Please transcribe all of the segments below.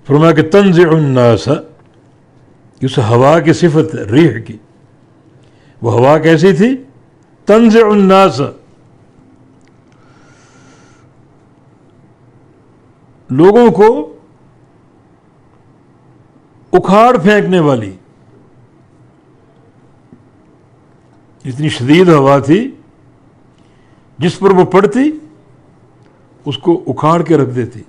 فرمایا کہ تنزع الناس، اس ہوا کی صفت ریح کی، وہ ہوا کیسی تھی؟ تنزع الناس، لوگوں کو اکھاڑ پھینکنے والی، اتنی شدید ہوا تھی جس پر وہ پڑتی اس کو اکھاڑ کے رکھ دیتی،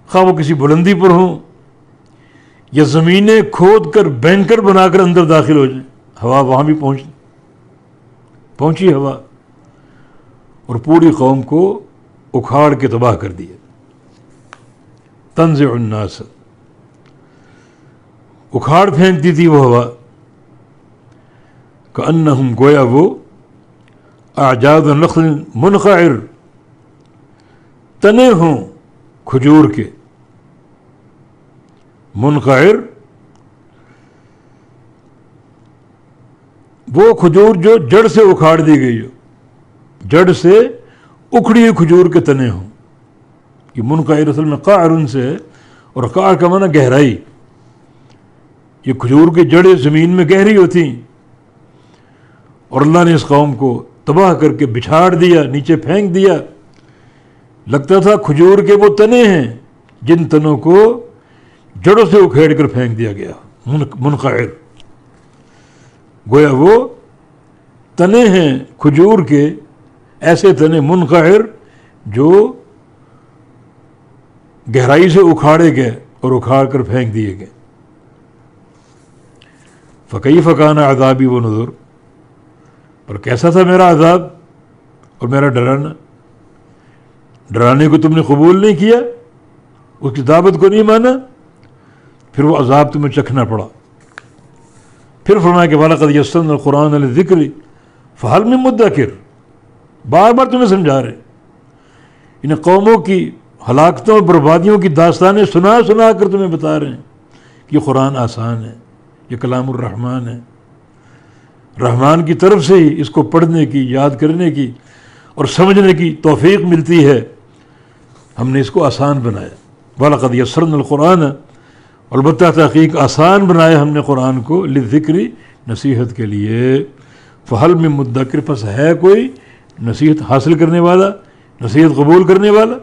خواہ وہ کسی بلندی پر ہوں یا زمینیں کھود کر بینکر بنا کر اندر داخل ہو جائیں، ہوا وہاں بھی پہنچی ہوا اور پوری قوم کو اکھاڑ کے تباہ کر دیا۔ تنزع الناس، اکھاڑ پھینکتی تھی وہ ہوا، کأنہم، گویا وہ اعجاز نخل منقعر، تنے ہوں کھجور کے، منقعر وہ کھجور جو جڑ سے اکھاڑ دی گئی ہو، جڑ سے اکھڑی ہوئی کھجور کے تنے ہوں۔ یہ منقعر اصل میں قعر سے ہے، اور قعر کا معنی گہرائی، یہ کھجور کی جڑیں زمین میں گہری ہوتی ہیں، اور اللہ نے اس قوم کو تباہ کر کے بچھاڑ دیا، نیچے پھینک دیا۔ لگتا تھا کھجور کے وہ تنے ہیں جن تنوں کو جڑوں سے اکھیڑ کر پھینک دیا گیا، منقعر، گویا وہ تنے ہیں کھجور کے، ایسے تنے منقعر جو گہرائی سے اکھاڑے گئے اور اکھاڑ کر پھینک دیے گئے۔ فکیف کان عذابی ونذر، پر کیسا تھا میرا عذاب اور میرا ڈرانا؟ ڈرانے کو تم نے قبول نہیں کیا، اس کی دعوت کو نہیں مانا، پھر وہ عذاب تمہیں چکھنا پڑا۔ پھر فرمایا کہ وَلَقَدْ يَسَّرْنَا الْقُرْآنَ لِلذِّكْرِ فَهَلْ مِن مُدَّكِرٍ، بار بار تمہیں سمجھا رہے، ان قوموں کی ہلاکتوں اور بربادیوں کی داستانیں سنا سنا کر تمہیں بتا رہے ہیں کہ یہ قرآن آسان ہے، یہ کلام الرحمن ہے، رحمان کی طرف سے ہی اس کو پڑھنے کی، یاد کرنے کی اور سمجھنے کی توفیق ملتی ہے، ہم نے اس کو آسان بنایا۔ وَلَقَدْ يَسَّرْنَا الْقُرْآنَ، البتہ تحقیق آسان بنایا ہم نے قرآن کو، للذکر، نصیحت کے لیے، فَهَلْ مِن مُدَّكِرٍ، پس ہے کوئی نصیحت حاصل کرنے والا، نصیحت قبول کرنے والا؟